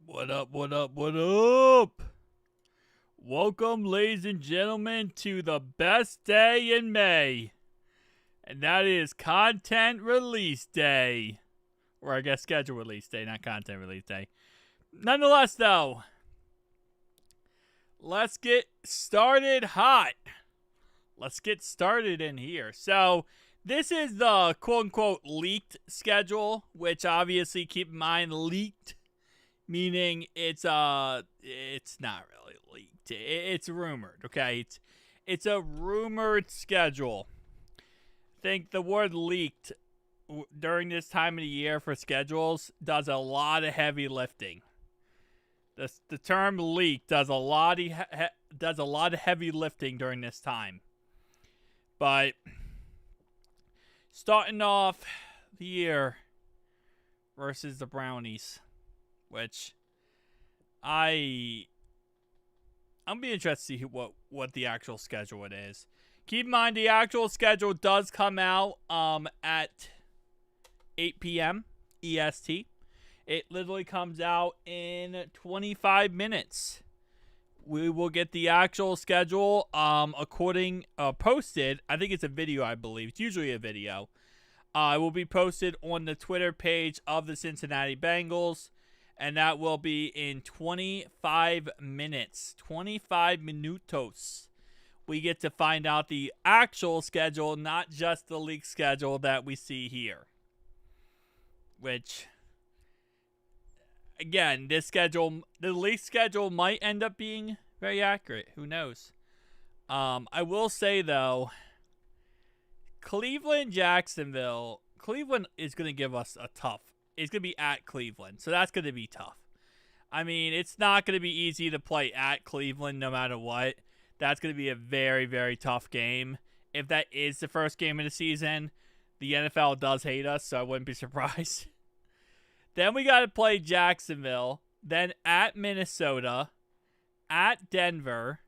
What up, what up, what up? Welcome, ladies and gentlemen, to the best day in May. And that is content release day. Or I guess schedule release day, not content release day. Nonetheless, though, let's get started hot. Let's get started in here. So, this is the quote-unquote leaked schedule, which obviously, keep in mind, leaked meaning it's not really leaked. It's rumored, okay? It's a rumored schedule. I think the word leaked during this time of the year for schedules does a lot of heavy lifting. The term leaked does a lot of heavy lifting during this time. But starting off the year versus the Brownies, which I'm be interested to see what the actual schedule it is. Keep in mind the actual schedule does come out at 8 p.m. EST. It literally comes out in 25 minutes. We will get the actual schedule posted. I think it's a video, I believe. It's usually a video. It will be posted on the Twitter page of the Cincinnati Bengals. And that will be in 25 minutes. 25 minutos. We get to find out the actual schedule, not just the leaked schedule that we see here. Which, again, the leaked schedule might end up being very accurate. Who knows? I will say, though, Jacksonville. Cleveland is going to give us a tough. It's going to be at Cleveland, so that's going to be tough. I mean, it's not going to be easy to play at Cleveland no matter what. That's going to be a very, very tough game. If that is the first game of the season, the NFL does hate us, so I wouldn't be surprised. Then we got to play Jacksonville, then at Minnesota, at Denver,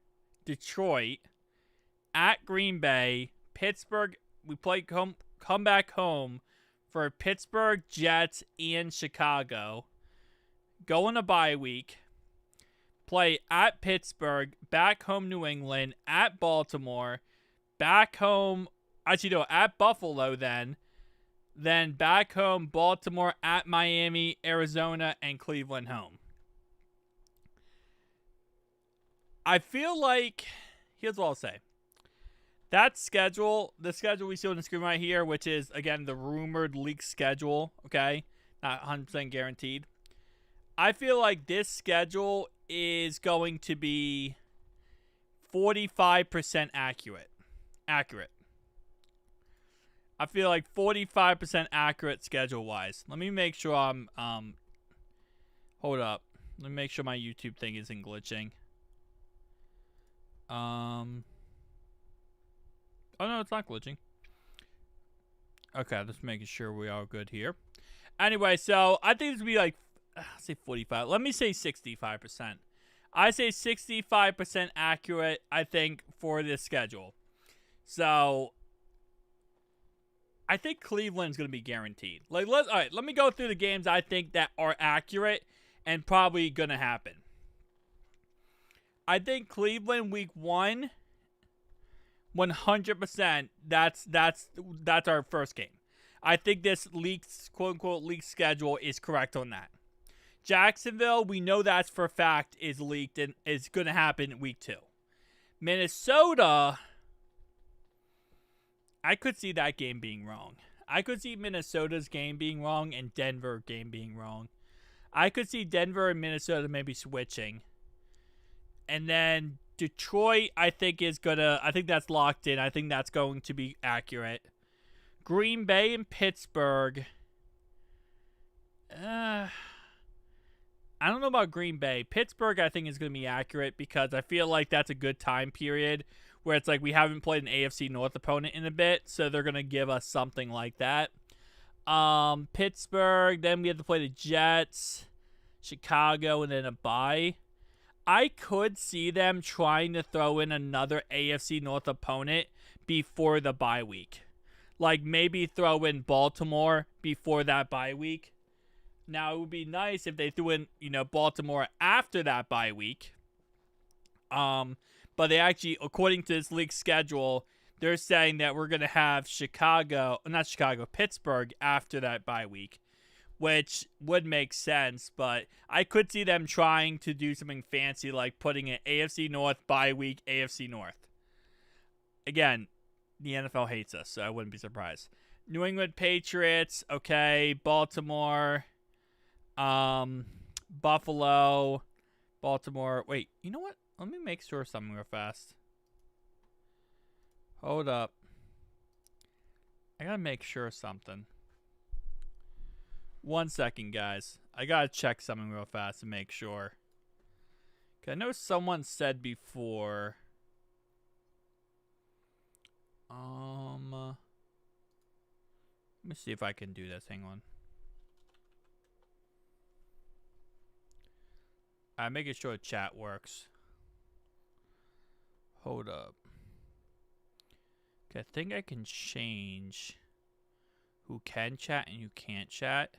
Detroit, at Green Bay, Pittsburgh. We play come back home for Pittsburgh, Jets, and Chicago. Go on a bye week. Play at Pittsburgh, back home New England, at Baltimore, back home, at Buffalo then back home Baltimore, at Miami, Arizona, and Cleveland home. I feel like, here's what I'll say. That schedule, the schedule we see on the screen right here, which is, again, the rumored leaked schedule, okay? Not 100% guaranteed. I feel like this schedule is going to be 45% accurate. I feel like 45% accurate schedule-wise. Let me make sure I'm, hold up. Let me make sure my YouTube thing isn't glitching. Oh, no, it's not glitching. Okay, just making sure we are good here. Anyway, so I think it's going to be like, say 45. Let me say 65%. I say 65% accurate, I think, for this schedule. So, I think Cleveland's going to be guaranteed. All right, let me go through the games I think that are accurate and probably going to happen. I think Cleveland week 1... 100%. That's our first game. I think this leaked, quote unquote, leaked schedule is correct on that. Jacksonville, we know that's for a fact is leaked and is going to happen week 2. Minnesota, I could see that game being wrong. I could see Minnesota's game being wrong and Denver game being wrong. I could see Denver and Minnesota maybe switching. And then Detroit, I think that's locked in. I think that's going to be accurate. Green Bay and Pittsburgh. I don't know about Green Bay. Pittsburgh, I think, is going to be accurate because I feel like that's a good time period where it's like we haven't played an AFC North opponent in a bit, so they're going to give us something like that. Pittsburgh, then we have to play the Jets, Chicago, and then a bye. I could see them trying to throw in another AFC North opponent before the bye week. Like maybe throw in Baltimore before that bye week. Now, it would be nice if they threw in, Baltimore after that bye week. But they actually, according to this league schedule, they're saying that we're going to have Pittsburgh after that bye week, which would make sense. But I could see them trying to do something fancy like putting an AFC North bye week, AFC North. Again, the NFL hates us, so I wouldn't be surprised. New England Patriots, okay. Baltimore, Buffalo, Baltimore. Wait, you know what? Let me make sure something real fast. Hold up. I gotta make sure something. 1 second, guys. I gotta check something real fast to make sure. I know someone said before. Let me see if I can do this. Hang on. I'm making sure chat works. Hold up. Okay, I think I can change who can chat and who can't chat.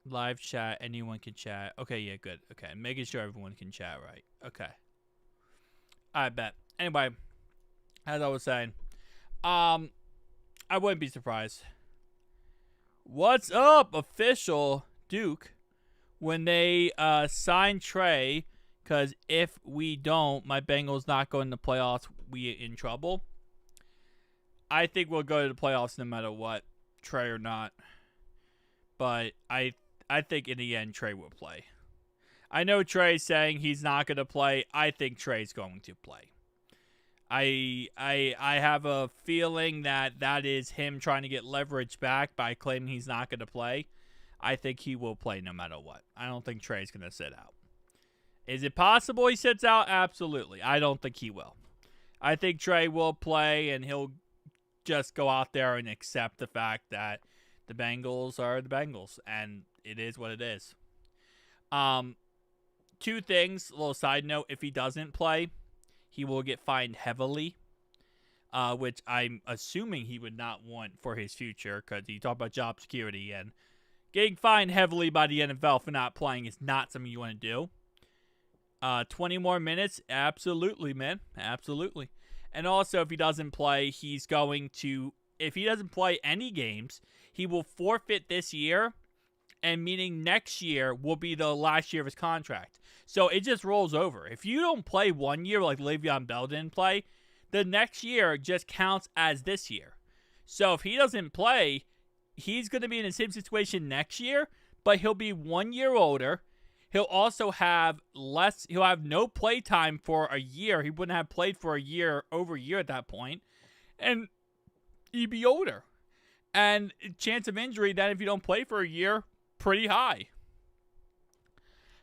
Live chat, anyone can chat. Okay, yeah, good. Okay, making sure everyone can chat right. Okay. I bet. Anyway, as I was saying, I wouldn't be surprised. What's up, official Duke? When they sign Trey, because if we don't, my Bengals not going to the playoffs, we in trouble. I think we'll go to the playoffs no matter what, Trey or not. But I think in the end, Trey will play. I know Trey's saying he's not going to play. I think Trey's going to play. I have a feeling that is him trying to get leverage back by claiming he's not going to play. I think he will play no matter what. I don't think Trey's going to sit out. Is it possible he sits out? Absolutely. I don't think he will. I think Trey will play, and he'll just go out there and accept the fact that the Bengals are the Bengals, and it is what it is. 2 things, a little side note. If he doesn't play, he will get fined heavily, which I'm assuming he would not want for his future, because he talked about job security, and getting fined heavily by the NFL for not playing is not something you want to do. 20 more minutes? Absolutely, man. Absolutely. And also, if he doesn't play, if he doesn't play any games, he will forfeit this year, and meaning next year will be the last year of his contract. So it just rolls over. If you don't play 1 year like Le'Veon Bell didn't play, the next year just counts as this year. So if he doesn't play, he's going to be in the same situation next year, but he'll be 1 year older. He'll also have he'll have no play time for a year. He wouldn't have played for over a year at that point. And he'd be older. And chance of injury then if you don't play for a year, pretty high.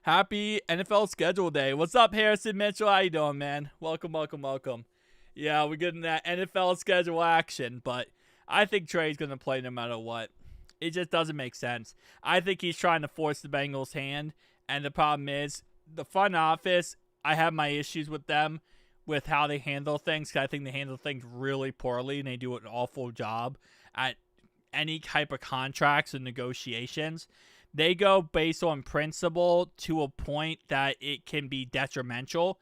Happy NFL schedule day. What's up, Harrison Mitchell? How you doing, man? Welcome. Yeah, we're getting that NFL schedule action, but I think Trey's going to play no matter what. It just doesn't make sense. I think he's trying to force the Bengals' hand, and the problem is the front office, I have my issues with them, with how they handle things, because I think they handle things really poorly, and they do an awful job at any type of contracts and negotiations. They go based on principle to a point that it can be detrimental,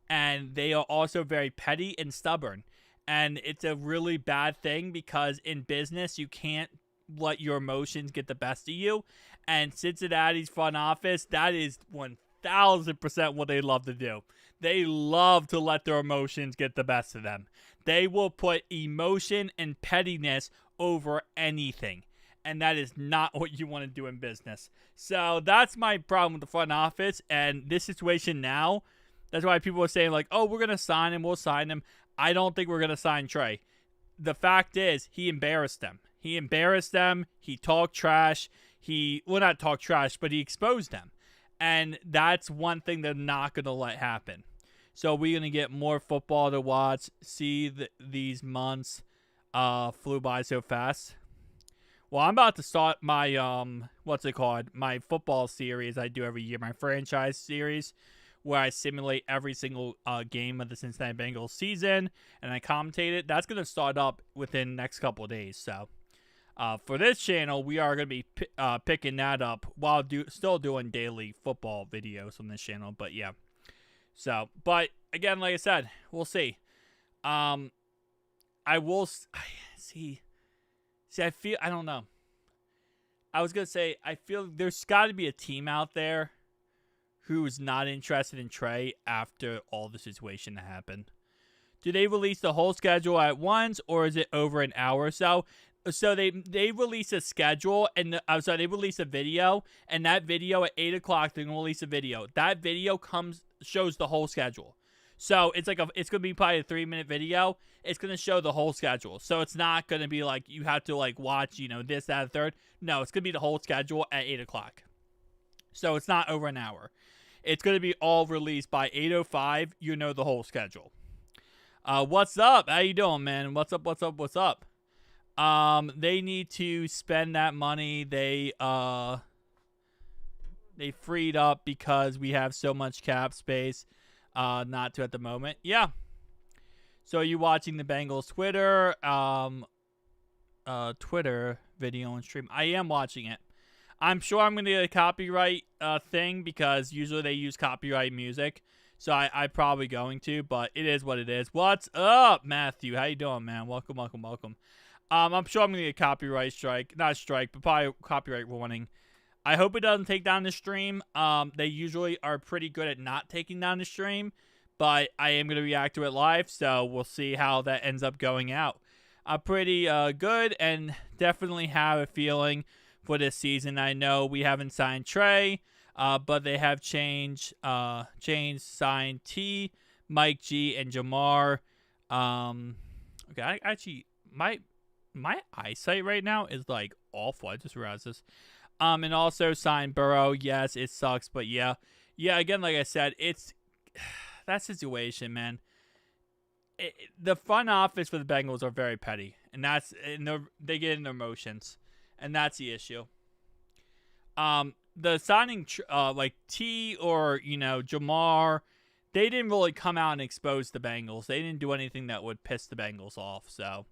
and they are also very petty and stubborn. And it's a really bad thing because in business, you can't let your emotions get the best of you. And Cincinnati's front office, that is 1,000% what they love to do. They love to let their emotions get the best of them. They will put emotion and pettiness over anything. And that is not what you want to do in business. So that's my problem with the front office. And this situation now, that's why people are saying like, oh, we're going to sign him. We'll sign him. I don't think we're going to sign Trey. The fact is, he embarrassed them. He talked trash. Not talked trash, but he exposed them. And that's one thing they're not going to let happen. So we're going to get more football to watch. See these months flew by so fast. Well, I'm about to start my, my football series I do every year, my franchise series, where I simulate every single game of the Cincinnati Bengals season, and I commentate it. That's going to start up within the next couple of days, so For this channel, we are going to be picking that up while still doing daily football videos on this channel. But yeah, so but again, like I said, we'll see. I will see. I don't know. I was gonna say I feel there's got to be a team out there who's not interested in Trey after all the situation that happened. Do they release the whole schedule at once, or is it over an hour or so? So they release a schedule, and they release a video, and that video at 8 o'clock they're gonna release a video. That video shows the whole schedule. So it's it's gonna be probably a 3-minute video. It's gonna show the whole schedule. So it's not gonna be like you have to like watch this, that, and third. No, it's gonna be the whole schedule at 8 o'clock. So it's not over an hour. It's gonna be all released by 8:05. The whole schedule. What's up? How you doing, man? What's up? What's up? What's up? They need to spend that money. They freed up because we have so much cap space. Not to at the moment. Yeah. So are you watching the Bengals Twitter video and stream? I am watching it. I'm sure I'm going to get a copyright thing because usually they use copyright music. So I'm probably going to, but it is what it is. What's up, Matthew? How you doing, man? Welcome, welcome, welcome. I'm sure I'm going to get a copyright strike. Not strike, but probably copyright warning. I hope it doesn't take down the stream. They usually are pretty good at not taking down the stream, but I am going to react to it live, so we'll see how that ends up going out. Pretty good, and definitely have a feeling for this season. I know we haven't signed Trey, but they have signed T, Mike G, and Jamar. Okay, actually, my eyesight right now is like awful. I just realized this. And also signed Burrow. Yes, it sucks, but yeah. Again, like I said, it's that situation, man. The front office for the Bengals are very petty, and they get in their emotions, and that's the issue. The signing like T or Jamar, they didn't really come out and expose the Bengals. They didn't do anything that would piss the Bengals off, so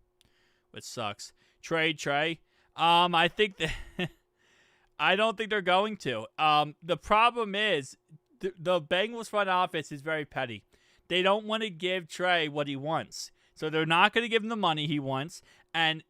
which sucks. Trey. I think that. I don't think they're going to. The problem is the Bengals front office is very petty. They don't want to give Trey what he wants. So they're not going to give him the money he wants. And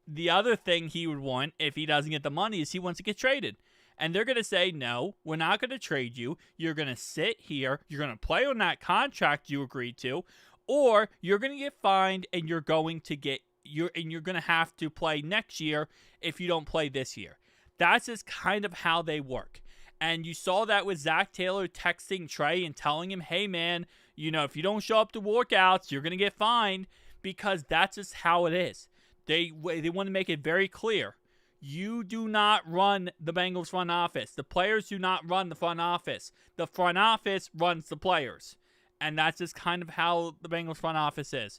the other thing he would want if he doesn't get the money is he wants to get traded. And they're going to say, no, we're not going to trade you. You're going to sit here. You're going to play on that contract you agreed to. Or you're going to get fined and you're going to have to play next year if you don't play this year. That's just kind of how they work. And you saw that with Zach Taylor texting Trey and telling him, hey, man, if you don't show up to workouts, you're going to get fined, because that's just how it is. They want to make it very clear. You do not run the Bengals front office. The players do not run the front office. The front office runs the players. And that's just kind of how the Bengals front office is.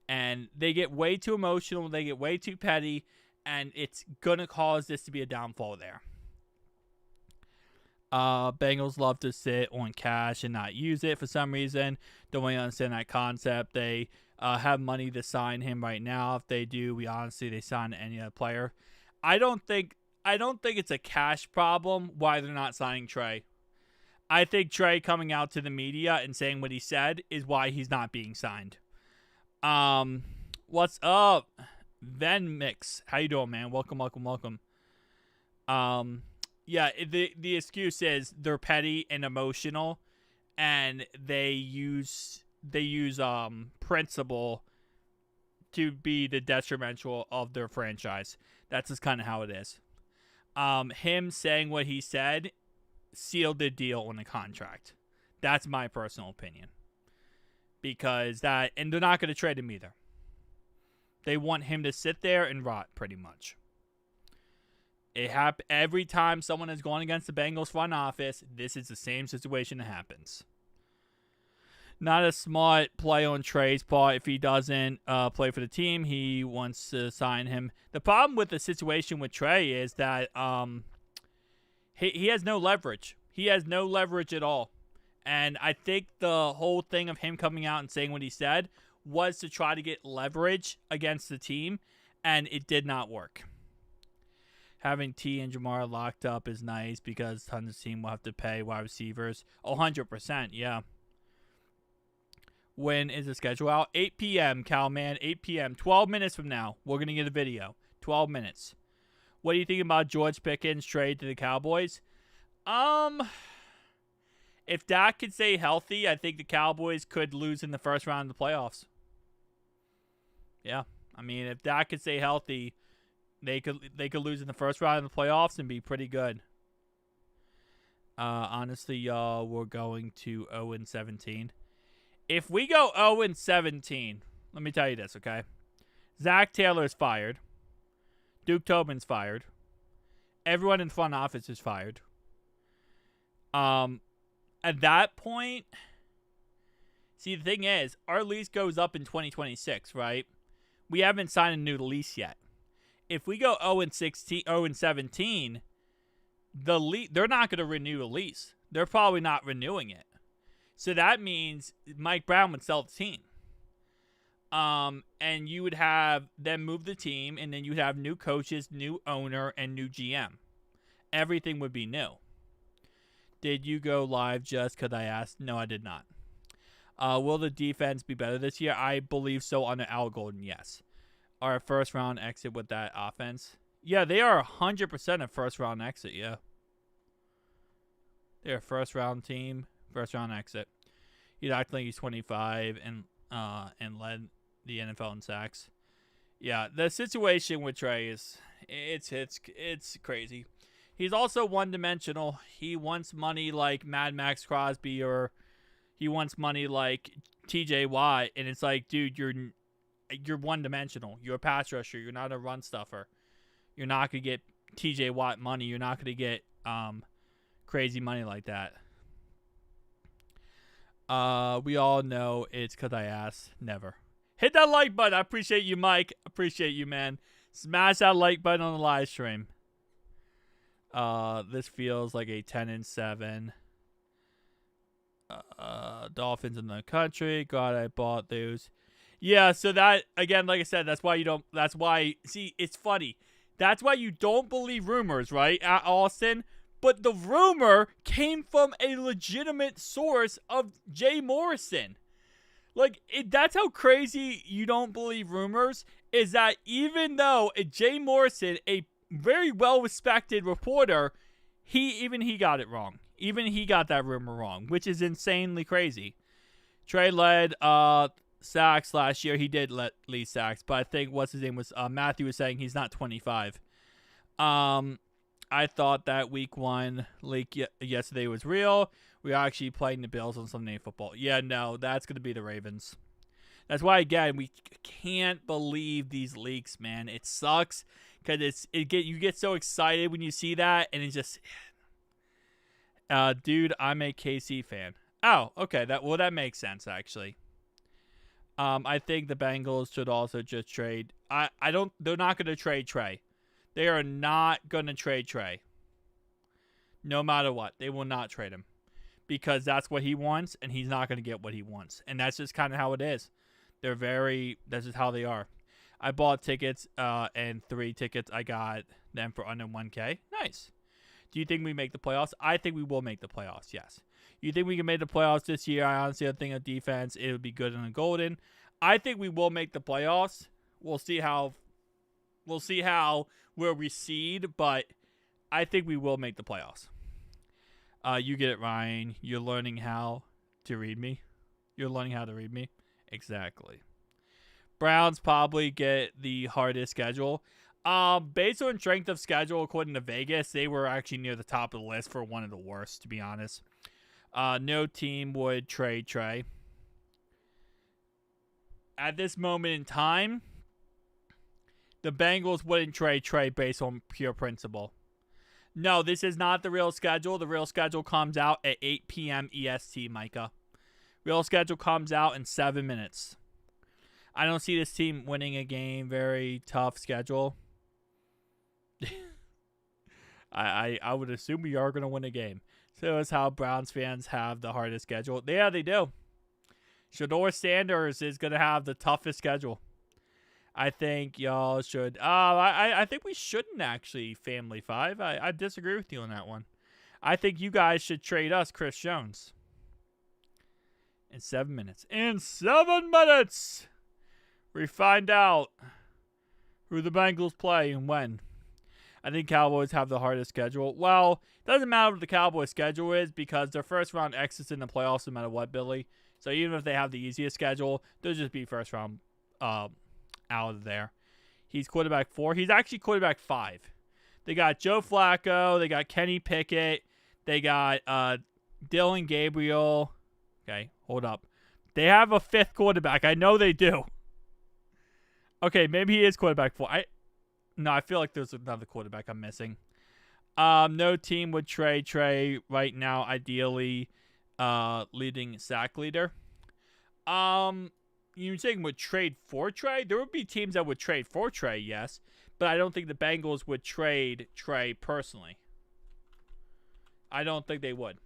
And they get way too emotional. They get way too petty. And it's going to cause this to be a downfall there. Bengals love to sit on cash and not use it for some reason. Don't really understand that concept. They have money to sign him right now. If they do, they sign any other player. I don't think it's a cash problem why they're not signing Trey. I think Trey coming out to the media and saying what he said is why he's not being signed. What's up? Ven Mix, how you doing, man? Welcome. Yeah, the excuse is they're petty and emotional, and they use principle to be the detrimental of their franchise. That's just kind of how it is. Him saying what he said sealed the deal on the contract. That's my personal opinion. And they're not going to trade him either. They want him to sit there and rot, pretty much. Every time someone has gone against the Bengals front office, this is the same situation that happens. Not a smart play on Trey's part. If he doesn't play for the team, he wants to sign him. The problem with the situation with Trey is that he has no leverage. He has no leverage at all. And I think the whole thing of him coming out and saying what he said was to try to get leverage against the team, and it did not work. Having T and Jamar locked up is nice because tons of team will have to pay wide receivers. 100%, yeah. When is the schedule out? 8 p.m., Calman. 8 p.m. 12 minutes from now, we're going to get a video. 12 minutes. What do you think about George Pickens' trade to the Cowboys? If Dak could stay healthy, I think the Cowboys could lose in the first round of the playoffs. Yeah. I mean, if Dak could stay healthy, they could lose in the first round of the playoffs and be pretty good. Honestly, y'all, we're going to 0-17. If we go 0-17, let me tell you this, okay? Zach Taylor's fired. Duke Tobin's fired. Everyone in front office is fired. At that point, see, the thing is, our lease goes up in 2026, right? We haven't signed a new lease yet. If we go 0-17, they're not going to renew a lease. They're probably not renewing it. So that means Mike Brown would sell the team. And you would have them move the team, and then you'd have new coaches, new owner, and new GM. Everything would be new. Did you go live just because I asked? No, I did not. Will the defense be better this year? I believe so under Al Golden, yes. Our first round exit with that offense? Yeah, they are 100% a first round exit, yeah. They're a first round team, first round exit. He'd act like he's 25 and led the NFL in sacks. Yeah, the situation with Trey is it's crazy. He's also one-dimensional. He wants money like Mad Max Crosby, or he wants money like TJ Watt, and it's like, dude, you're one-dimensional. You're a pass rusher. You're not a run stuffer. You're not gonna get TJ Watt money. You're not gonna get crazy money like that. We all know it's because I asked. Never. Hit that like button. I appreciate you, Mike. Appreciate you, man. Smash that like button on the live stream. This feels like a 10-7. Dolphins in the country. God, I bought those. Yeah, so that, again, like I said, that's why, see, it's funny. That's why you don't believe rumors, right, Austin? But the rumor came from a legitimate source of Jay Morrison. Like, that's how crazy you don't believe rumors, is that even though Jay Morrison, a very well-respected reporter, he got it wrong. Even he got that rumor wrong, which is insanely crazy. Trey led sacks last year. He did lead sacks, but I think what's his name was Matthew was saying he's not 25. I thought that week 1 leak yesterday was real. We are actually playing the Bills on Sunday Night Football. Yeah, no, that's going to be the Ravens. That's why, again, we can't believe these leaks, man. It sucks because you get so excited when you see that, and it's just, dude, I'm a KC fan. Oh, okay, that makes sense actually. I think the Bengals should also just trade. They're not going to trade Trey. They are not going to trade Trey. No matter what, they will not trade him because that's what he wants, and he's not going to get what he wants, and that's just kind of how it is. That's just how they are. I bought tickets, and 3 tickets, I got them for under $1K. Nice. Do you think we make the playoffs? I think we will make the playoffs, yes. You think we can make the playoffs this year? I honestly think of defense, it would be good in the Golden. I think we will make the playoffs. We'll see how we'll recede, but I think we will make the playoffs. You get it, Ryan. You're learning how to read me. You're learning how to read me. Exactly. Browns probably get the hardest schedule. Based on strength of schedule, according to Vegas, they were actually near the top of the list for one of the worst, to be honest. No team would trade Trey. At this moment in time, the Bengals wouldn't trade Trey based on pure principle. No, this is not the real schedule. The real schedule comes out at 8 p.m. EST, Micah. Real schedule comes out in 7 minutes. I don't see this team winning a game. Very tough schedule. I would assume we are going to win a game. So that's how Browns fans have the hardest schedule. Yeah, they do. Shador Sanders is going to have the toughest schedule. I think y'all should. I think we shouldn't actually, Family Five. I disagree with you on that one. I think you guys should trade us Chris Jones. In 7 minutes. In 7 minutes! We find out who the Bengals play and when. I think Cowboys have the hardest schedule. Well, it doesn't matter what the Cowboys' schedule is because their first round exits in the playoffs no matter what, Billy. So even if they have the easiest schedule, they'll just be first round out of there. He's quarterback 4. He's actually quarterback 5. They got Joe Flacco. They got Kenny Pickett. They got Dylan Gabriel. Okay, hold up. They have a 5th quarterback. I know they do. Okay, maybe he is quarterback 4. No, I feel like there's another quarterback I'm missing. No team would trade Trey right now, ideally leading sack leader. You saying would trade for Trey? There would be teams that would trade for Trey, yes. But I don't think the Bengals would trade Trey personally. I don't think they would.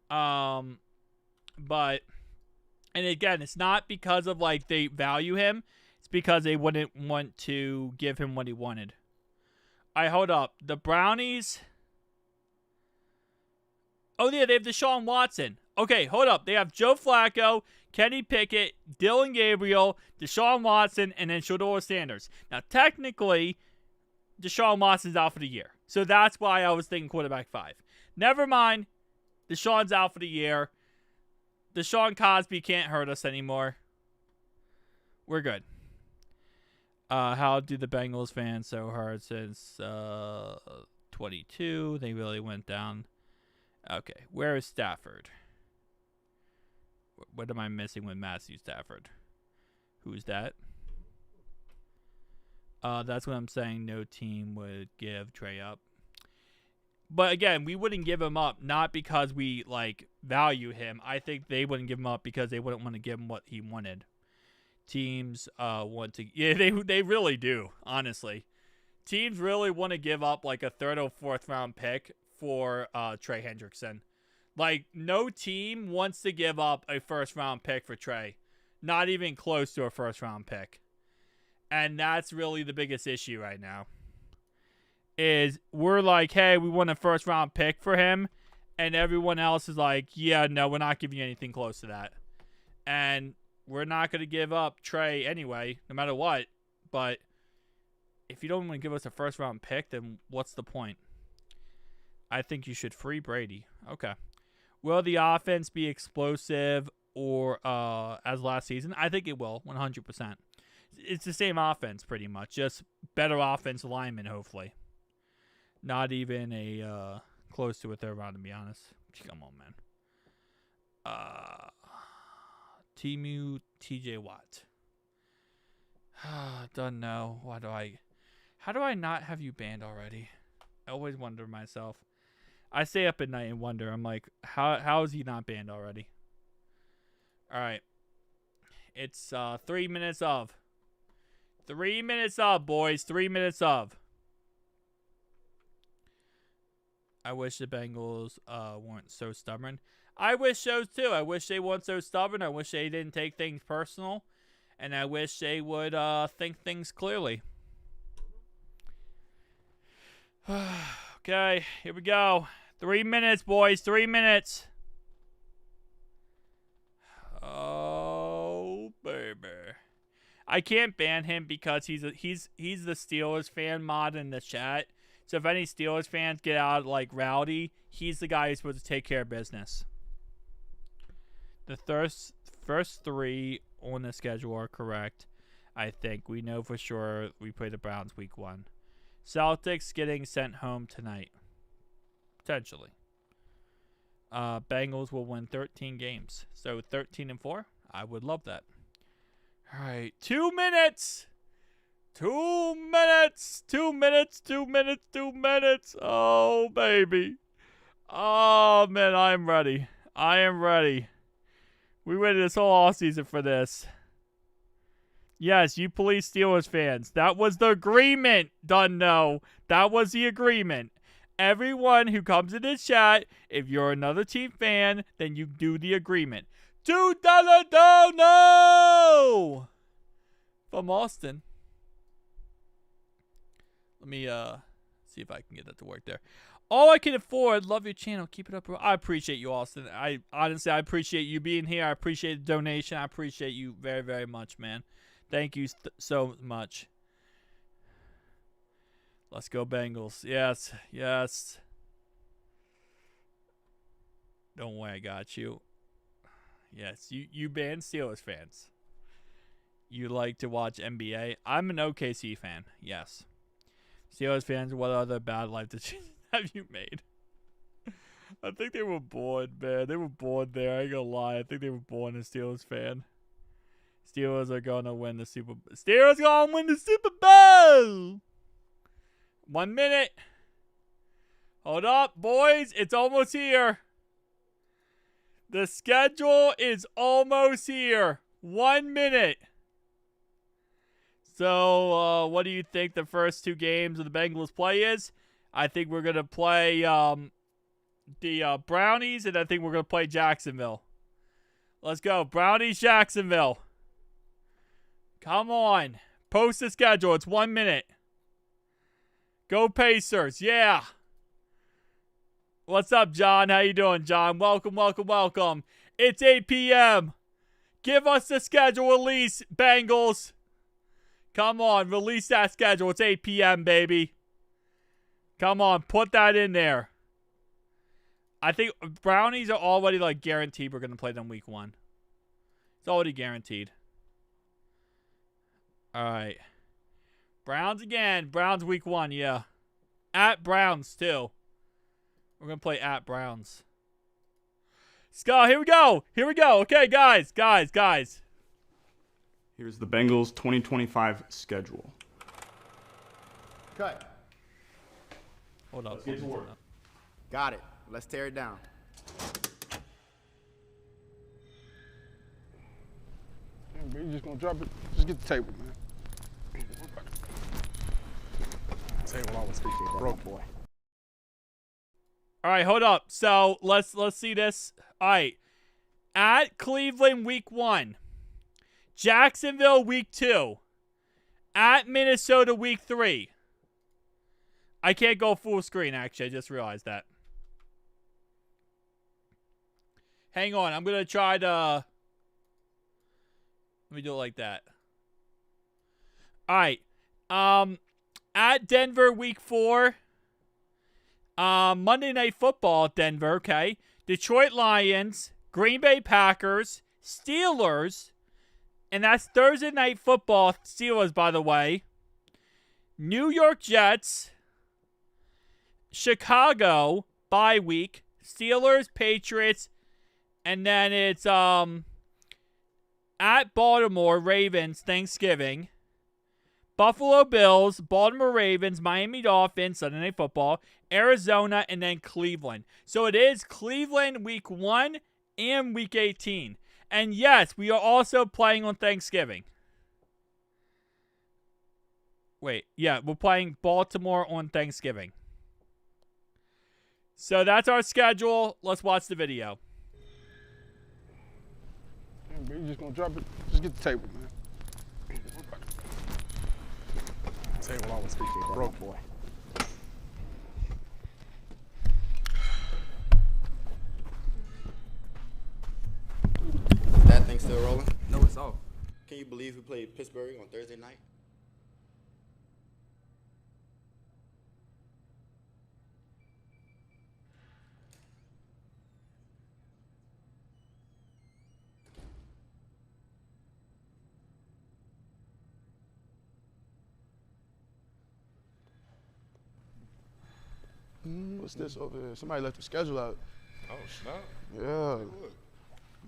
But, and again, it's not because of like they value him. It's because they wouldn't want to give him what he wanted. Hold up. The Brownies. Oh, yeah, they have Deshaun Watson. Okay, hold up. They have Joe Flacco, Kenny Pickett, Dylan Gabriel, Deshaun Watson, and then Shedeur Sanders. Now, technically, Deshaun Watson's out for the year. So that's why I was thinking quarterback 5. Never mind. Deshaun's out for the year. Deshaun Cosby can't hurt us anymore. We're good. How do the Bengals fans so hard since 22? They really went down. Okay, where is Stafford? What am I missing with Matthew Stafford? Who's that? That's what I'm saying. No team would give Trey up. But again, we wouldn't give him up not because we like value him. I think they wouldn't give him up because they wouldn't want to give him what he wanted. Teams want to, yeah, they really do. Honestly, teams really want to give up like a 3rd or 4th round pick for Trey Hendrickson. Like no team wants to give up a 1st round pick for Trey, not even close to a 1st round pick, and that's really the biggest issue right now. Is we're like, hey, we want a 1st round pick for him, and everyone else is like, yeah, no, we're not giving you anything close to that, and we're not going to give up Trey anyway, no matter what. But if you don't want to give us a 1st round pick, then what's the point? I think you should free Brady. Okay. Will the offense be explosive or as last season? I think it will, 100%. It's the same offense pretty much, just better offensive linemen, hopefully. Not even a close to a 3rd round, to be honest. Come on, man. Timu TJ Watt. Don't know. How do I not have you banned already? I always wonder myself. I stay up at night and wonder. I'm like, how is he not banned already? All right. It's 3 minutes of. 3 minutes of, boys. 3 minutes of. I wish the Bengals weren't so stubborn. I wish so too. I wish they weren't so stubborn. I wish they didn't take things personal. And I wish they would think things clearly. Okay, here we go. 3 minutes, boys. 3 minutes. Oh, baby. I can't ban him because he's the Steelers fan mod in the chat. So if any Steelers fans get out like rowdy, he's the guy who's supposed to take care of business. The first 3 on the schedule are correct. I think we know for sure we play the Browns week 1. Celtics getting sent home tonight. Potentially. Bengals will win 13 games. So 13-4. I would love that. All right. 2 minutes. 2 minutes. 2 minutes. 2 minutes. 2 minutes. Oh, baby. Oh, man. I'm ready. I am ready. We waited this whole offseason for this. Yes, you police Steelers fans. That was the agreement, Dunno. That was the agreement. Everyone who comes in this chat, if you're another team fan, then you do the agreement. $2 dono! From Austin. Let me see if I can get that to work there. All I can afford. Love your channel. Keep it up. I appreciate you, Austin. I honestly appreciate you being here. I appreciate the donation. I appreciate you very, very much, man. Thank you so much. Let's go Bengals. Yes, yes. Don't worry, I got you. Yes, you band Steelers fans. You like to watch NBA. I'm an OKC fan. Yes. Steelers fans, what other bad life decisions have you made? I think they were born, man. They were born there. I ain't gonna lie. I think they were born a Steelers fan. Steelers are gonna win the Super Bowl. Steelers gonna win the Super Bowl! 1 minute. Hold up, boys. It's almost here. The schedule is almost here. 1 minute. So, what do you think the first 2 games of the Bengals play is? I think we're going to play the Brownies, and I think we're going to play Jacksonville. Let's go. Brownies, Jacksonville. Come on. Post the schedule. It's 1 minute. Go Pacers. Yeah. What's up, John? How you doing, John? Welcome, welcome, welcome. It's 8 p.m. Give us the schedule release, Bengals. Come on, release that schedule. It's 8 p.m., baby. Come on, put that in there. I think Brownies are already, like, guaranteed we're going to play them week 1. It's already guaranteed. All right. Browns again. Browns week 1, yeah. At Browns, too. We're going to play at Browns. Scott, here we go. Here we go. Okay, guys. Here's the Bengals 2025 schedule. Cut. Hold up. Let's get to work. Got it. Let's tear it down. You just gonna drop it? Just get the table, man. Table always broke, boy. All right, hold up. So let's see this. All right, at Cleveland week 1, Jacksonville week 2, at Minnesota week 3. I can't go full screen. Actually, I just realized that. Hang on, I'm gonna try to. Let me do it like that. All right, at Denver week 4. Monday Night Football, Denver, okay. Detroit Lions, Green Bay Packers, Steelers, and that's Thursday Night Football, Steelers, by the way. New York Jets, Chicago, bye week, Steelers, Patriots, and then it's at Baltimore, Ravens, Thanksgiving. Buffalo Bills, Baltimore Ravens, Miami Dolphins, Sunday Night Football, Arizona, and then Cleveland. So it is Cleveland week 1 and week 18. And yes, we are also playing on Thanksgiving. Wait, yeah, we're playing Baltimore on Thanksgiving. So that's our schedule. Let's watch the video. You just gonna drop it? Just get the table, man. Table always broke, boy. That thing still rolling? No, it's off. Can you believe we played Pittsburgh on Thursday night? What's this over here? Somebody left the schedule out. Oh, snap. Yeah. Hey, look.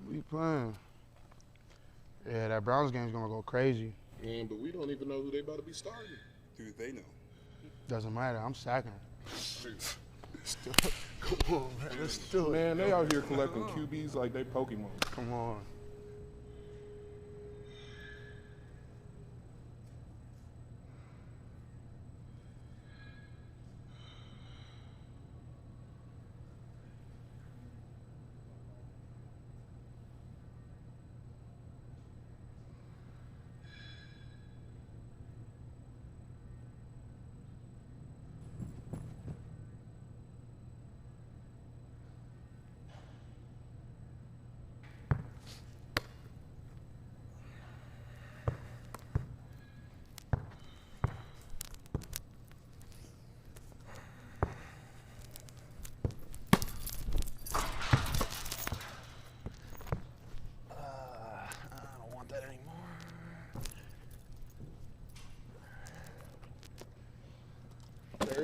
We playing. Yeah, that Browns game's gonna go crazy. Man, but we don't even know who they about to be starting. Who they know? Doesn't matter. I'm sacking them. Still, come on, man. Let's do it. Man, they out here collecting QBs like they Pokemon. Come on.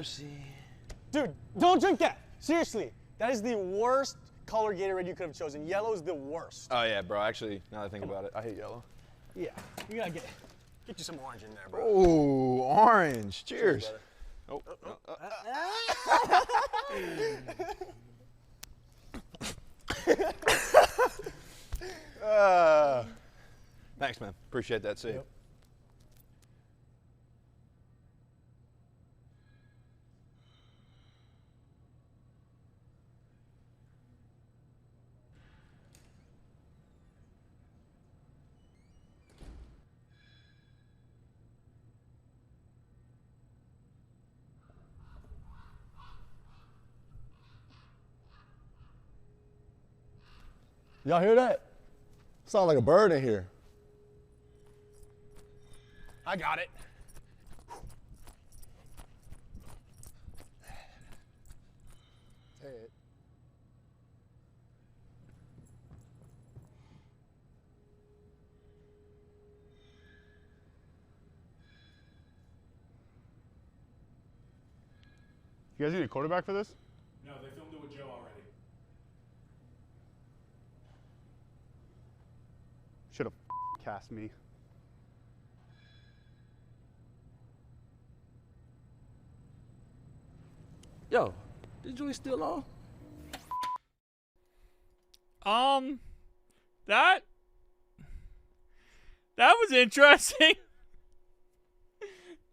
mercy. Dude, don't drink that. Seriously. That is the worst color Gatorade you could have chosen. Yellow is the worst. Oh, yeah, bro. Actually, now that I think about it, I hate yellow. Yeah. You gotta get you some orange in there, bro. Ooh, orange. Cheers. Thanks, man. Appreciate that. See you. Y'all hear that? Sound like a bird in here. I got it. Ted. You guys need a quarterback for this? No, they filmed it with Joe already. Should have cast me. Yo, this joint still on? That was interesting.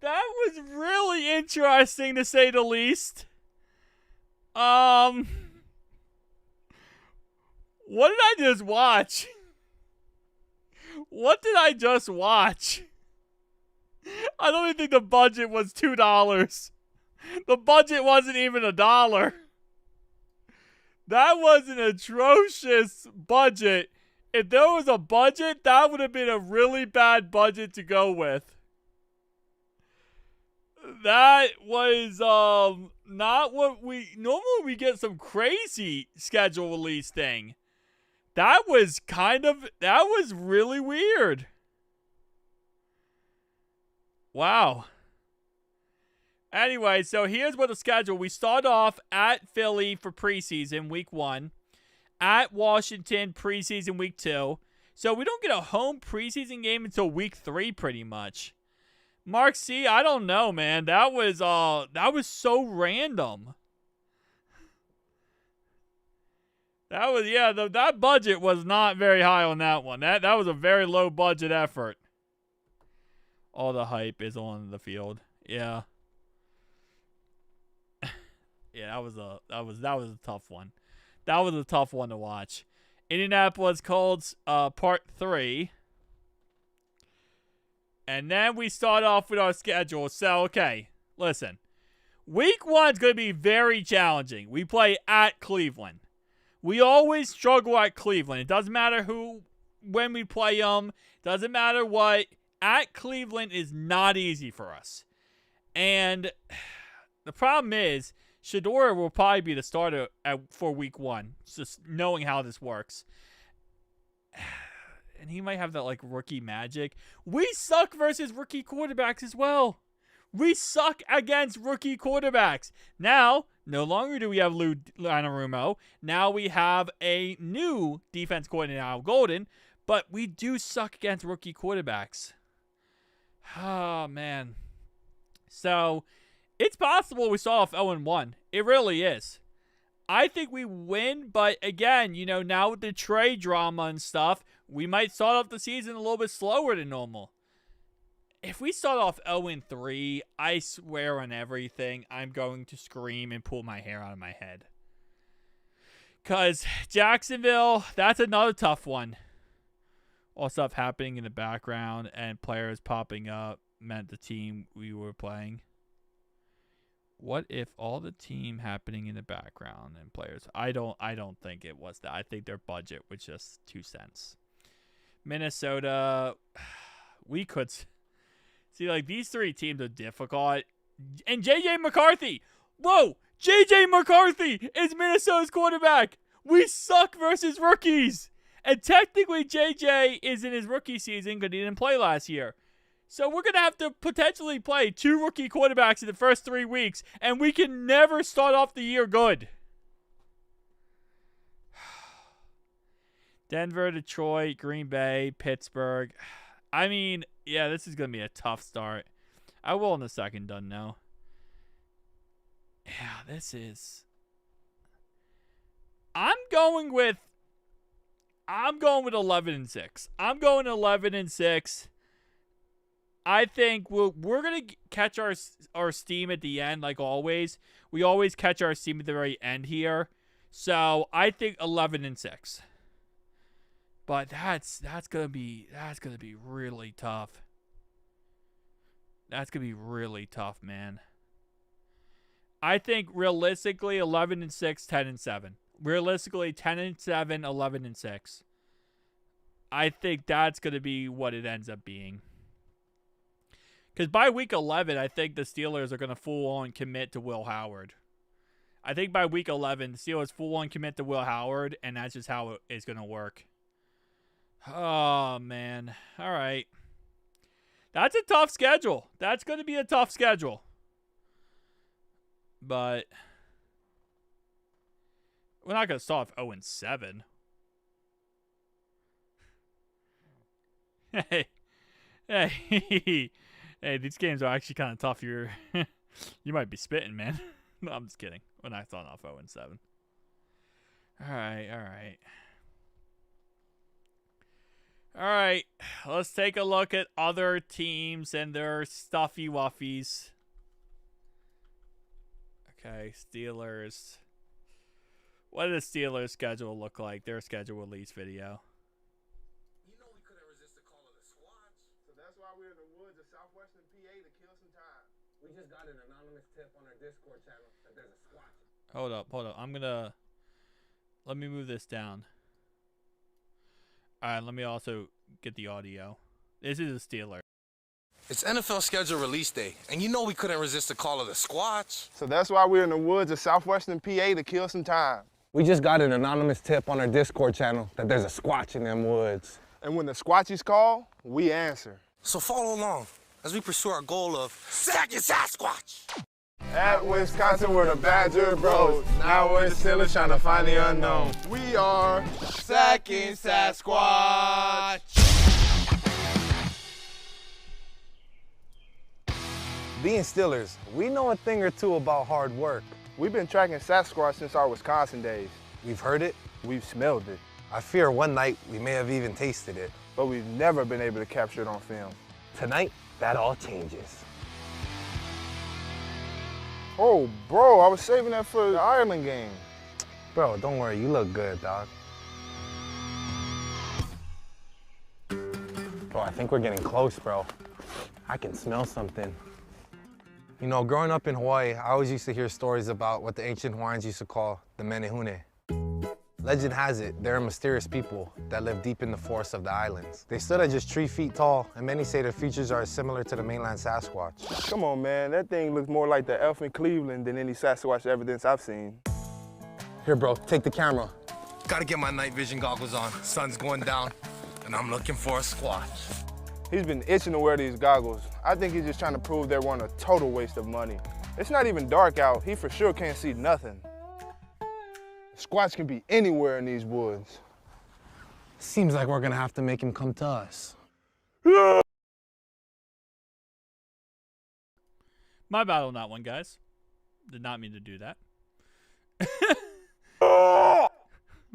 That was really interesting to say the least. What did I just watch? What did I just watch? I don't even think the budget was $2. The budget wasn't even $1. That was an atrocious budget. If there was a budget, that would have been a really bad budget to go with. That was not what normally we get some crazy schedule release thing. That was really weird. Wow. Anyway, so here's what the schedule. We start off at Philly for preseason, week 1. At Washington, preseason, week 2. So we don't get a home preseason game until week 3, pretty much. Mark C, I don't know, man. That was so random. That budget was not very high on that one. That was a very low budget effort. All the hype is on the field. Yeah. Yeah, that was a tough one. That was a tough one to watch. Indianapolis Colts, part 3. And then we start off with our schedule. So, okay, listen. Week 1 is going to be very challenging. We play at Cleveland. We always struggle at Cleveland. It doesn't matter when we play them. Doesn't matter what. At Cleveland is not easy for us. And the problem is, Shedeur will probably be the starter for week 1. Just knowing how this works. And he might have that, rookie magic. We suck versus rookie quarterbacks as well. We suck against rookie quarterbacks. Now, no longer do we have Lou Anarumo. Now we have a new defense coordinator, Al Golden. But we do suck against rookie quarterbacks. Oh, man. So, it's possible we start off 0-1. It really is. I think we win, but again, now with the Trey drama and stuff, we might start off the season a little bit slower than normal. If we start off 0-3, I swear on everything, I'm going to scream and pull my hair out of my head. Because Jacksonville, that's another tough one. All stuff happening in the background and players popping up meant the team we were playing. What if all the team happening in the background and players? I don't think it was that. I think their budget was just 2 cents. Minnesota, we could see these 3 teams are difficult. And JJ McCarthy. Whoa, JJ McCarthy is Minnesota's quarterback. We suck versus rookies. And technically JJ is in his rookie season because he didn't play last year. So we're going to have to potentially play 2 rookie quarterbacks in the first 3 weeks, and we can never start off the year good. Denver, Detroit, Green Bay, Pittsburgh. I mean, yeah, this is going to be a tough start. I will in a second, done now. Yeah, this is... I'm going with 11-6. I'm going 11-6. I think we're going to catch our steam at the end, like always. We always catch our steam at the very end here. So I think 11-6. But that's gonna be really tough. That's gonna be really tough, man. I think realistically 11-6, 10-7. Realistically 10-7, 11-6. I think that's gonna be what it ends up being. Because by week 11, I think the Steelers are going to full-on commit to Will Howard. I think by week 11, the Steelers full-on commit to Will Howard, and that's just how it is going to work. Oh, man. All right. That's a tough schedule. That's going to be a tough schedule. But we're not going to start off 0-7. Hey. Hey, these games are actually kind of tough. You might be spitting, man. No, I'm just kidding. We're not starting off 0-7. All right. Let's take a look at other teams and their stuffy wuffies. Okay, Steelers. What does the Steelers' schedule look like? Their schedule release video. You know we couldn't resist the call of the squad. So that's why we're in the woods of southwestern PA to kill some time. We just got an anonymous tip on our Discord channel that there's a squad. Hold up. Let me move this down. All right, let me also get the audio. This is a Steeler. It's NFL schedule release day, and you know we couldn't resist the call of the squatch. So that's why we're in the woods of southwestern PA to kill some time. We just got an anonymous tip on our Discord channel that there's a squatch in them woods. And when the squatchies call, we answer. So follow along as we pursue our goal of sacking Sasquatch. At Wisconsin, we're the Badger Bros. Now we're still trying to find the unknown. We are sacking Sasquatch. Being Steelers, we know a thing or two about hard work. We've been tracking Sasquatch since our Wisconsin days. We've heard it. We've smelled it. I fear one night we may have even tasted it. But we've never been able to capture it on film. Tonight, that all changes. Oh, bro, I was saving that for the Ireland game. Bro, don't worry, you look good, dog. Bro, I think we're getting close, bro. I can smell something. You know, growing up in Hawaii, I always used to hear stories about what the ancient Hawaiians used to call the menehune. Legend has it, they're a mysterious people that live deep in the forests of the islands. They stood at just 3 feet tall, and many say their features are similar to the mainland Sasquatch. Come on, man, that thing looks more like the elf in Cleveland than any Sasquatch evidence I've seen. Here, bro, take the camera. Gotta get my night vision goggles on. Sun's going down, and I'm looking for a squatch. He's been itching to wear these goggles. I think he's just trying to prove they weren't a total waste of money. It's not even dark out. He for sure can't see nothing. Squatch can be anywhere in these woods. Seems like we're gonna have to make him come to us. My bad on that one, guys. Did not mean to do that.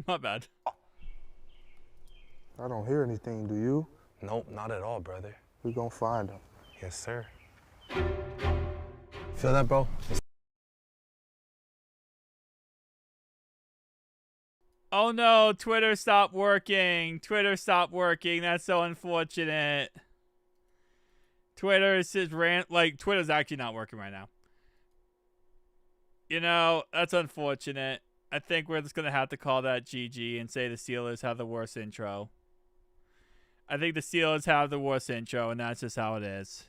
My bad. I don't hear anything, do you? Nope, not at all, brother. We're gonna find him. Yes, sir. Feel that, bro? Oh no, Twitter stopped working. Twitter stopped working. That's so unfortunate. Twitter is just Twitter's actually not working right now. You know, that's unfortunate. I think we're just going to have to call that GG and say the Steelers have the worst intro. I think the Steelers have the worst intro, and that's just how it is.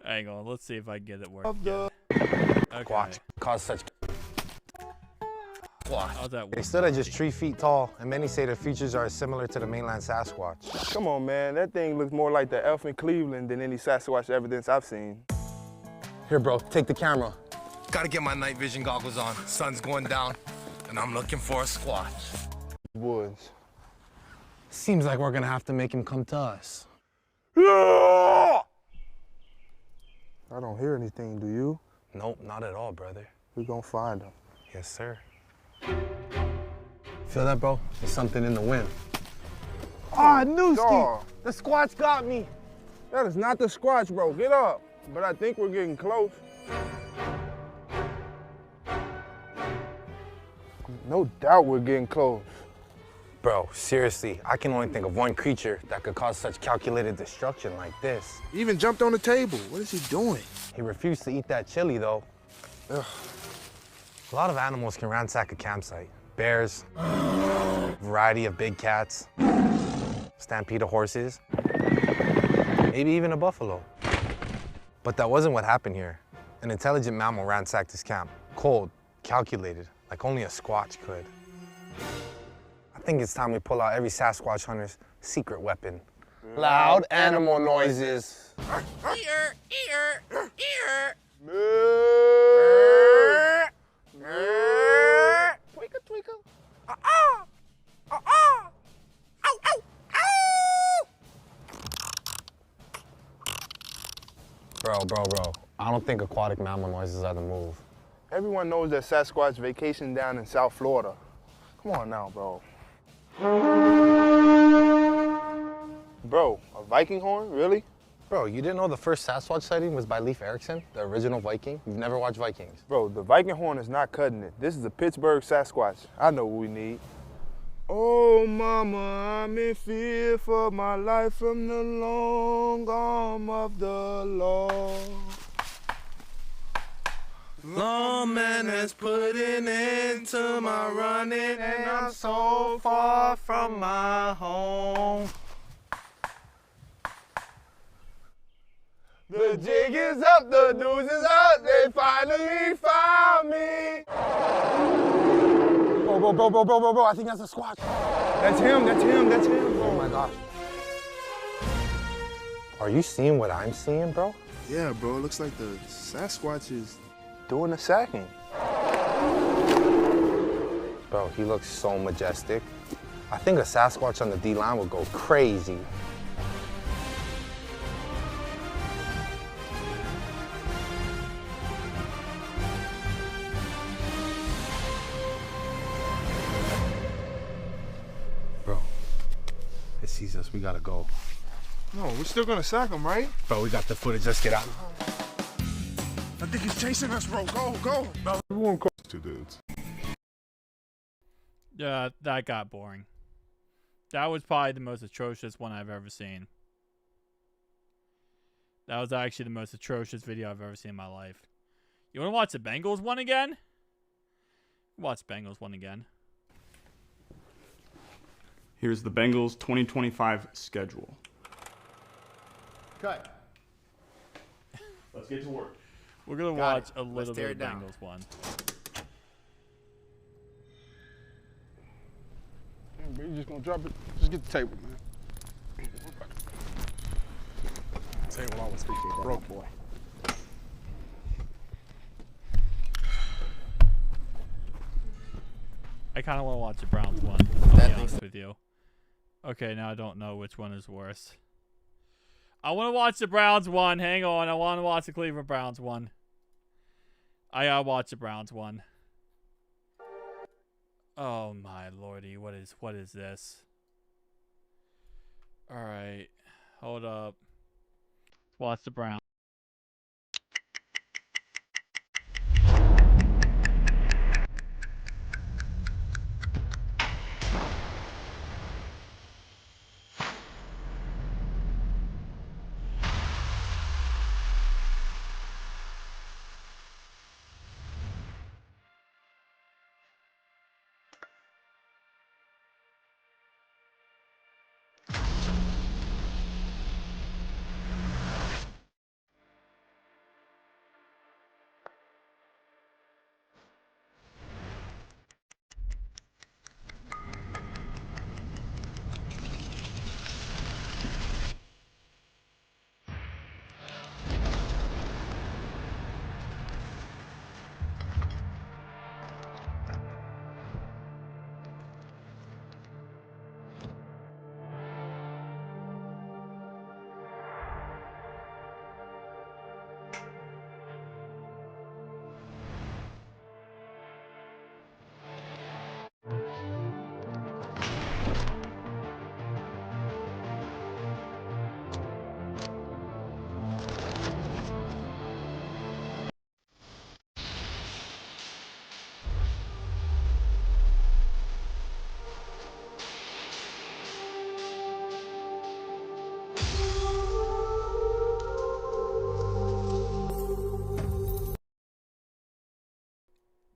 Hang on, let's see if I can get it working. Okay. Watch. Cause such Sasquatch. How's that They work? stood at just 3 feet tall, and many say their features are similar to the mainland Sasquatch. Come on, man. That thing looks more like the elf in Cleveland than any Sasquatch evidence I've seen. Here, bro, take the camera. Gotta get my night vision goggles on. Sun's going down, and I'm looking for a squatch. Woods. Seems like we're gonna have to make him come to us. I don't hear anything, do you? Nope, not at all, brother. We gonna find him. Yes, sir. Feel that, bro? There's something in the wind. Ah, Newski! The Squatch got me. That is not the Squatch, bro. Get up. But I think we're getting close. No doubt we're getting close. Bro, seriously, I can only think of one creature that could cause such calculated destruction like this. He even jumped on the table. What is he doing? He refused to eat that chili, though. Ugh. A lot of animals can ransack a campsite. Bears, variety of big cats, stampede of horses, maybe even a buffalo. But that wasn't what happened here. An intelligent mammal ransacked his camp. Cold, calculated, like only a Squatch could. I think it's time we pull out every Sasquatch hunter's secret weapon. Loud animal noises. Ear, ear, ear. Twinkle, twinkle. Bro. I don't think aquatic mammal noises are the move. Everyone knows that Sasquatch vacation down in South Florida. Come on now, bro. Bro, a Viking horn? Really? Bro, you didn't know the first Sasquatch sighting was by Leif Erikson, the original Viking? You've never watched Vikings? Bro, the Viking horn is not cutting it. This is a Pittsburgh Sasquatch. I know what we need. Oh, mama, I'm in fear for my life from the long arm of the law. Lawman has put an end to my running, and I'm so far from my home. The jig is up, the news is out, they finally found me. Bro, I think that's a Squatch. That's him. Oh my gosh. Are you seeing what I'm seeing, bro? Yeah, bro, it looks like the Sasquatch is doing the sacking. Bro, he looks so majestic. I think a Sasquatch on the D-line would go crazy. Bro, it sees us. We gotta go. No, we're still gonna sack him, right? Bro, we got the footage. Let's get out. I think he's chasing us, bro. Go. Everyone calls two dudes. Yeah, that got boring. That was probably the most atrocious one I've ever seen. That was actually the most atrocious video I've ever seen in my life. You want to watch the Bengals one again? Watch Bengals one again. Here's the Bengals 2025 schedule. Cut. Let's get to work. We're going to Got watch it. a Let's little tear bit of it down. Bengals one. Damn, you just gonna drop it? Just get the table, man. Table always appreciate that. Broke boy. I kind of want to watch the Browns one. I'll be honest with you. Okay, now I don't know which one is worse. I want to watch the Browns one. Hang on. I want to watch the Cleveland Browns one. I gotta watch the Browns one. Oh my lordy, what is this? All right, hold up. Watch the Browns.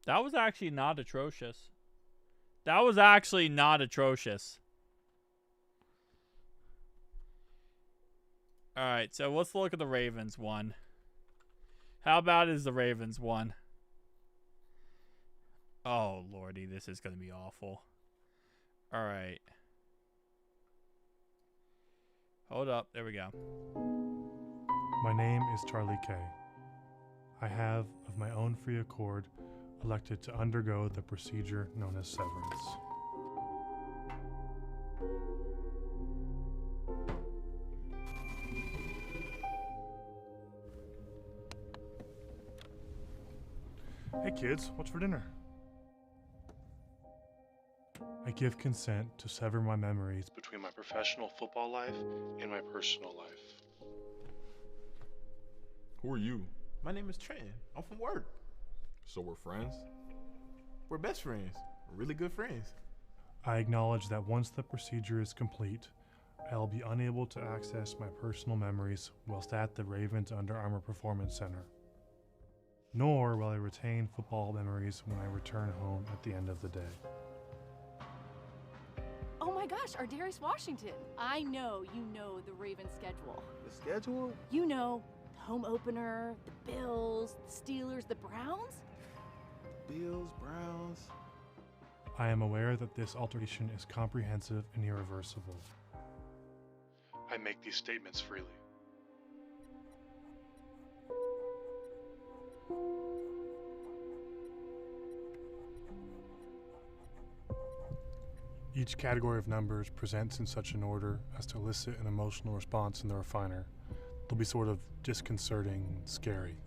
That was actually not atrocious. That was actually not atrocious. All right, so let's look at the Ravens one. How bad is the Ravens one? Oh, lordy, this is going to be awful. All right. Hold up. There we go. My name is Charlie K. I have, of my own free accord, elected to undergo the procedure known as severance. Hey kids, what's for dinner? I give consent to sever my memories between my professional football life and my personal life. Who are you? My name is Trent. I'm from work. So we're friends? We're best friends. We're really good friends. I acknowledge that once the procedure is complete, I'll be unable to access my personal memories whilst at the Ravens Under Armour Performance Center. Nor will I retain football memories when I return home at the end of the day. Oh my gosh, our Darius Washington. I know you know the Ravens schedule. The schedule? You know, the home opener, the Bills, the Steelers, the Browns. Bills, Browns. I am aware that this alteration is comprehensive and irreversible. I make these statements freely. Each category of numbers presents in such an order as to elicit an emotional response in the refiner. They'll be sort of disconcerting and scary.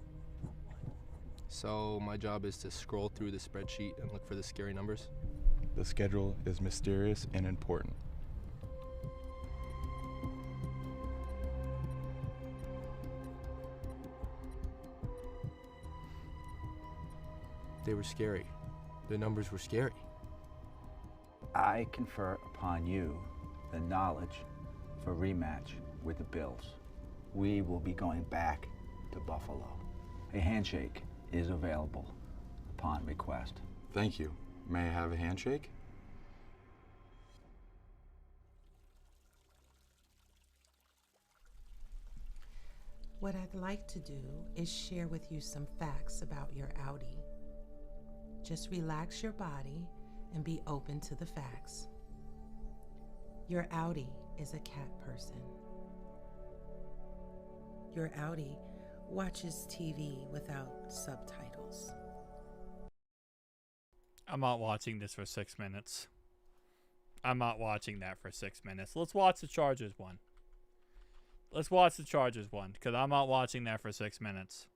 So my job is to scroll through the spreadsheet and look for the scary numbers? The schedule is mysterious and important. They were scary. The numbers were scary. I confer upon you the knowledge for rematch with the Bills. We will be going back to Buffalo. A handshake is available upon request. Thank you. May I have a handshake? What I'd like to do is share with you some facts about your Audi. Just relax your body and be open to the facts. Your Audi is a cat person. Your Audi watches TV without subtitles. I'm not watching this for 6 minutes. I'm not watching that for 6 minutes. Let's watch the Chargers one. Let's watch the Chargers one, because I'm not watching that for 6 minutes.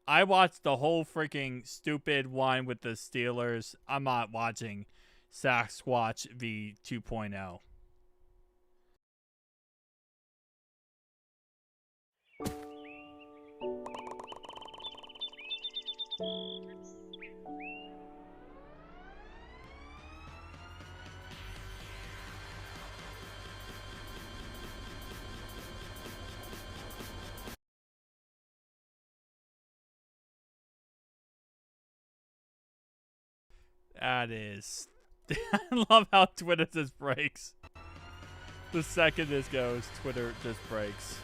I watched the whole freaking stupid one with the Steelers. I'm not watching Sasquatch v 2.0. That is... I love how Twitter just breaks. The second this goes, Twitter just breaks.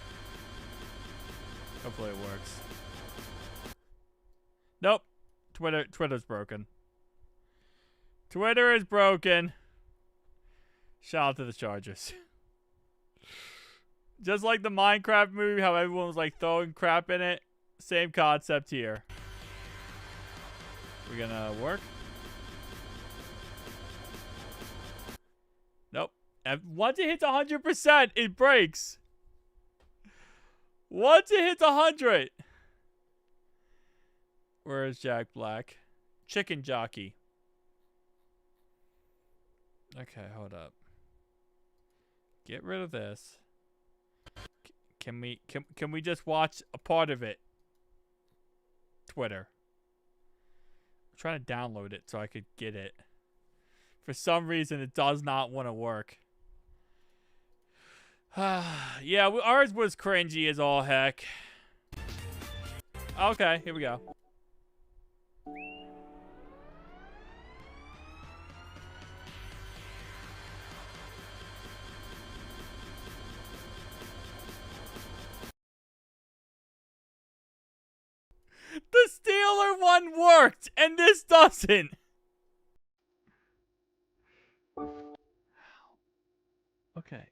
Hopefully it works. Nope. Twitter's broken. Twitter is broken. Shout out to the Chargers. Just like the Minecraft movie, how everyone was like throwing crap in it. Same concept here. We're gonna work. Nope. And once it hits 100%, it breaks. Once it hits 100. Where is Jack Black? Chicken Jockey. Okay, hold up. Get rid of this. Can we just watch a part of it? Twitter. I'm trying to download it so I could get it. For some reason, it does not want to work. Yeah, ours was cringy as all heck. Okay, here we go. worked, and this doesn't. Okay.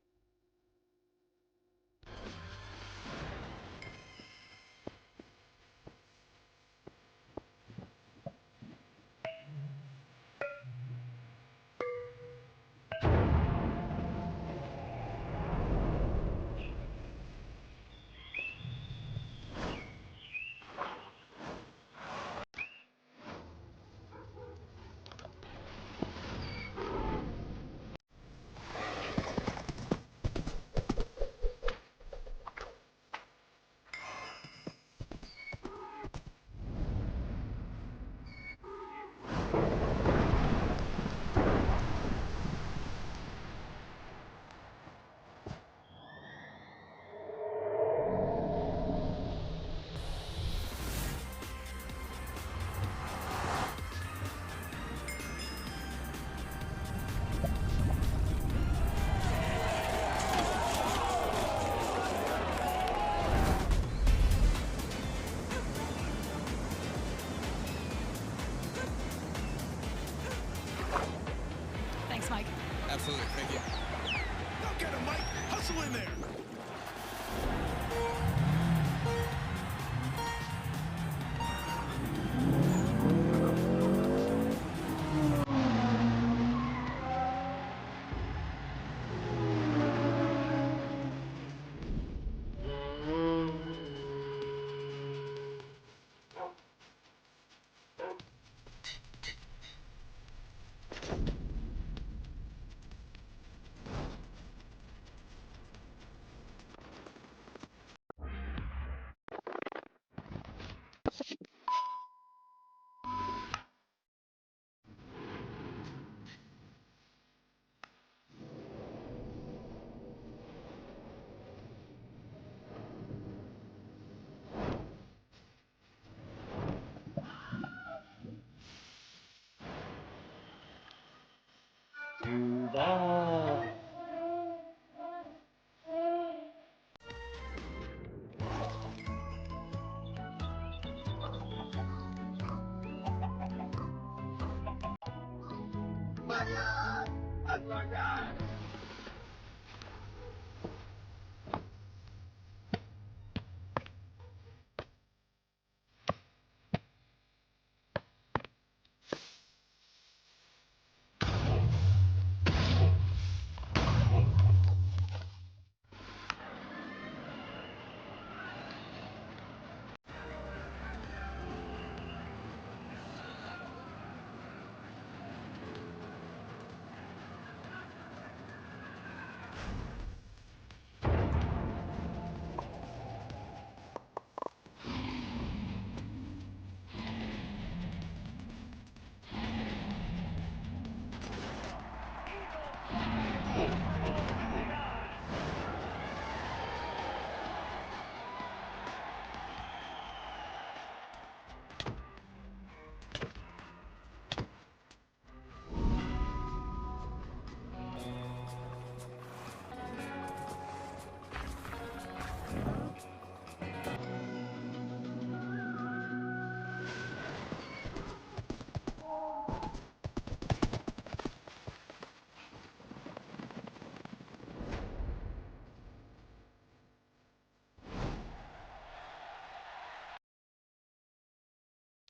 Thanks, Mike. Absolutely, thank you. Go get him, Mike. Hustle in there.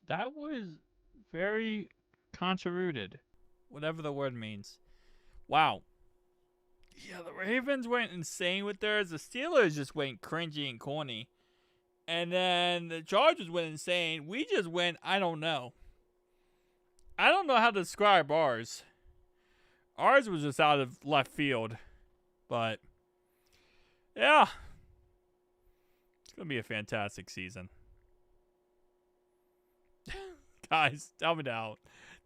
That was very convoluted, whatever the word means. Wow. Yeah, the Ravens went insane with theirs. The Steelers just went cringy and corny. And then the Chargers went insane. We just went, I don't know. I don't know how to describe ours. Ours was just out of left field. But, yeah. It's going to be a fantastic season. Guys, tell me now.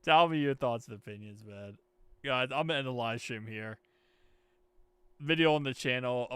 Tell me your thoughts and opinions, man. Guys, I'm going to end the live stream here. Video on the channel.